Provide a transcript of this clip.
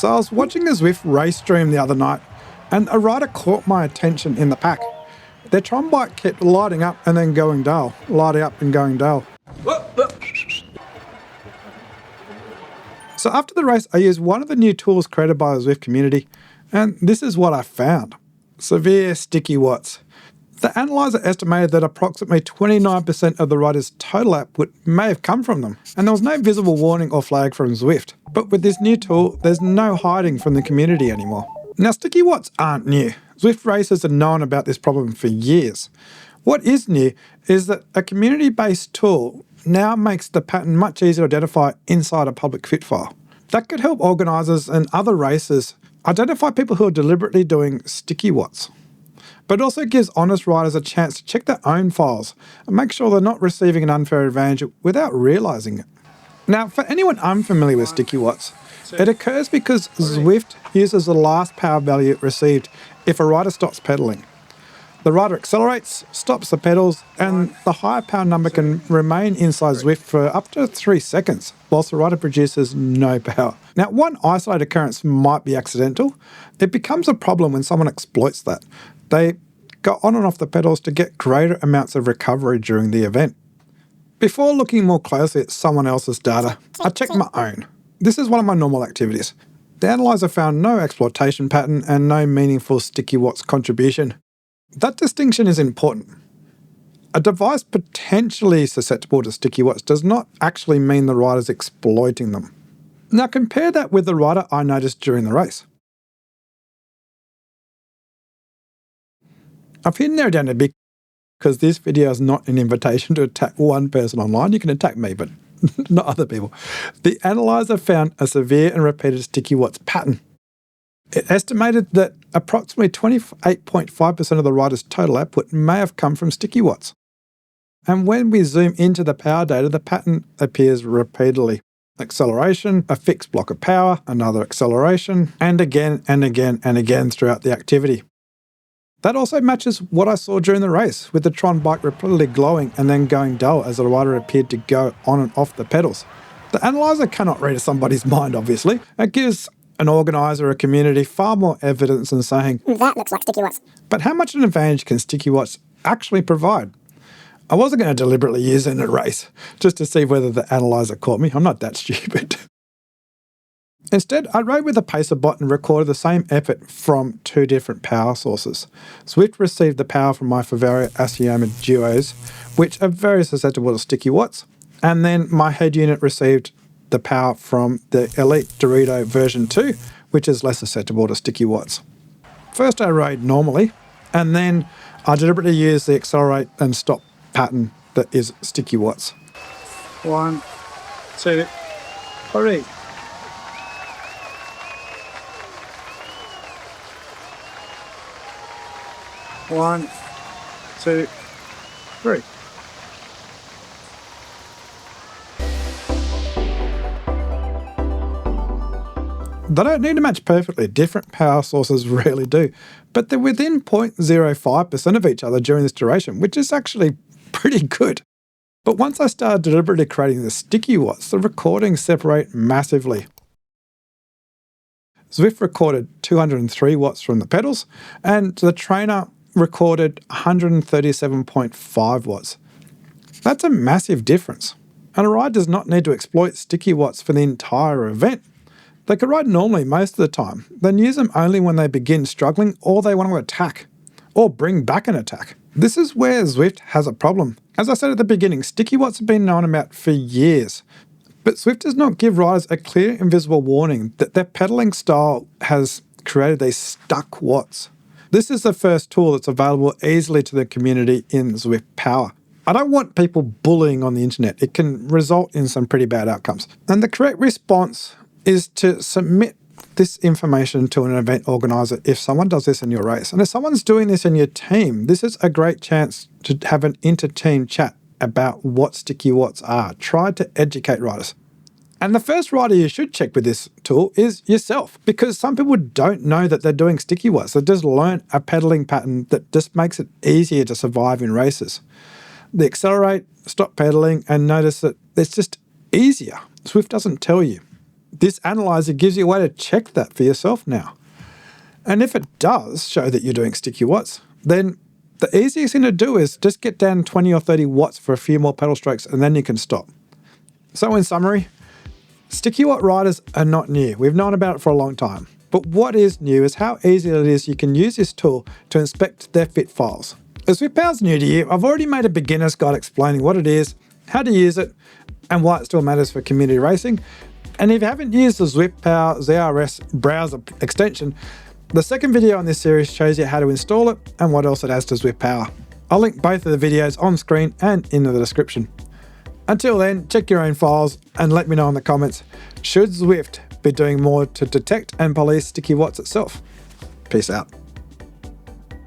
So I was watching a Zwift race stream the other night, and a rider caught my attention in the pack. Their Tron bike kept lighting up and then going dull, lighting up and going dull. So after the race, I used one of the new tools created by the Zwift community, and this is what I found. Severe sticky watts. The analyzer estimated that approximately 29% of the rider's total output may have come from them, and there was no visible warning or flag from Zwift. But with this new tool, there's no hiding from the community anymore. Now, sticky watts aren't new. Zwift racers have known about this problem for years. What is new is that a community-based tool now makes the pattern much easier to identify inside a public fit file. That could help organisers and other racers identify people who are deliberately doing sticky watts. But it also gives honest riders a chance to check their own files and make sure they're not receiving an unfair advantage without realising it. Now, for anyone unfamiliar with sticky watts, it occurs because Zwift uses the last power value it received if a rider stops pedalling. The rider accelerates, stops the pedals, and the higher power number can remain inside Zwift for up to 3 seconds, whilst the rider produces no power. Now, one isolated occurrence might be accidental. It becomes a problem when someone exploits that. They go on and off the pedals to get greater amounts of recovery during the event. Before looking more closely at someone else's data, I checked my own. This is one of my normal activities. The analyzer found no exploitation pattern and no meaningful sticky watts contribution. That distinction is important. A device potentially susceptible to sticky watts does not actually mean the rider's exploiting them. Now compare that with the rider I noticed during the race. I've hidden it down a bit because this video is not an invitation to attack one person online. You can attack me, but not other people. The analyzer found a severe and repeated sticky watts pattern. It estimated that approximately 28.5% of the rider's total output may have come from sticky watts. And when we zoom into the power data, the pattern appears repeatedly. Acceleration, a fixed block of power, another acceleration, and again and again and again throughout the activity. That also matches what I saw during the race, with the Tron bike repeatedly glowing and then going dull as the rider appeared to go on and off the pedals. The analyzer cannot read somebody's mind, obviously. It gives an organiser or a community far more evidence than saying, "That looks like sticky watts." But how much of an advantage can sticky watts actually provide? I wasn't going to deliberately use it in a race, just to see whether the analyzer caught me. I'm not that stupid. Instead, I rode with a pacer bot and recorded the same effort from 2 different power sources. Zwift received the power from my Favaria Asioma Duos, which are very susceptible to sticky watts, and then my head unit received the power from the Elite Dorito version 2, which is less susceptible to sticky watts. First I rode normally, and then I deliberately used the accelerate and stop pattern that is sticky watts. 1, 2, 3. One, 2, 3. They don't need to match perfectly. Different power sources rarely do, but they're within 0.05% of each other during this duration, which is actually pretty good. But once I started deliberately creating the sticky watts, the recordings separate massively. Zwift recorded 203 watts from the pedals, and the trainer recorded 137.5 watts. That's a massive difference. And a rider does not need to exploit sticky watts for the entire event. They could ride normally most of the time, then use them only when they begin struggling or they want to attack, or bring back an attack. This is where Zwift has a problem. As I said at the beginning, sticky watts have been known about for years, but Zwift does not give riders a clear and visible warning that their pedaling style has created these stuck watts. This is the first tool that's available easily to the community in ZwiftPower. I don't want people bullying on the internet. It can result in some pretty bad outcomes. And the correct response is to submit this information to an event organiser if someone does this in your race. And if someone's doing this in your team, this is a great chance to have an inter-team chat about what sticky watts are. Try to educate riders. And the first rider you should check with this tool is yourself, because some people don't know that they're doing sticky watts. They just learn a pedaling pattern that just makes it easier to survive in races. They accelerate, stop pedaling, and notice that it's just easier. Zwift doesn't tell you. This analyzer gives you a way to check that for yourself now. And if it does show that you're doing sticky watts, then the easiest thing to do is just get down 20 or 30 watts for a few more pedal strokes and then you can stop. So in summary, sticky watt riders are not new. We've known about it for a long time. But what is new is how easy it is you can use this tool to inspect their fit files. As ZwiftPower's new to you, I've already made a beginner's guide explaining what it is, how to use it, and why it still matters for community racing. And if you haven't used the ZwiftPower ZRS browser extension, the second video in this series shows you how to install it and what else it has to ZwiftPower. I'll link both of the videos on screen and in the description. Until then, check your own files and let me know in the comments, should Zwift be doing more to detect and police sticky watts itself? Peace out.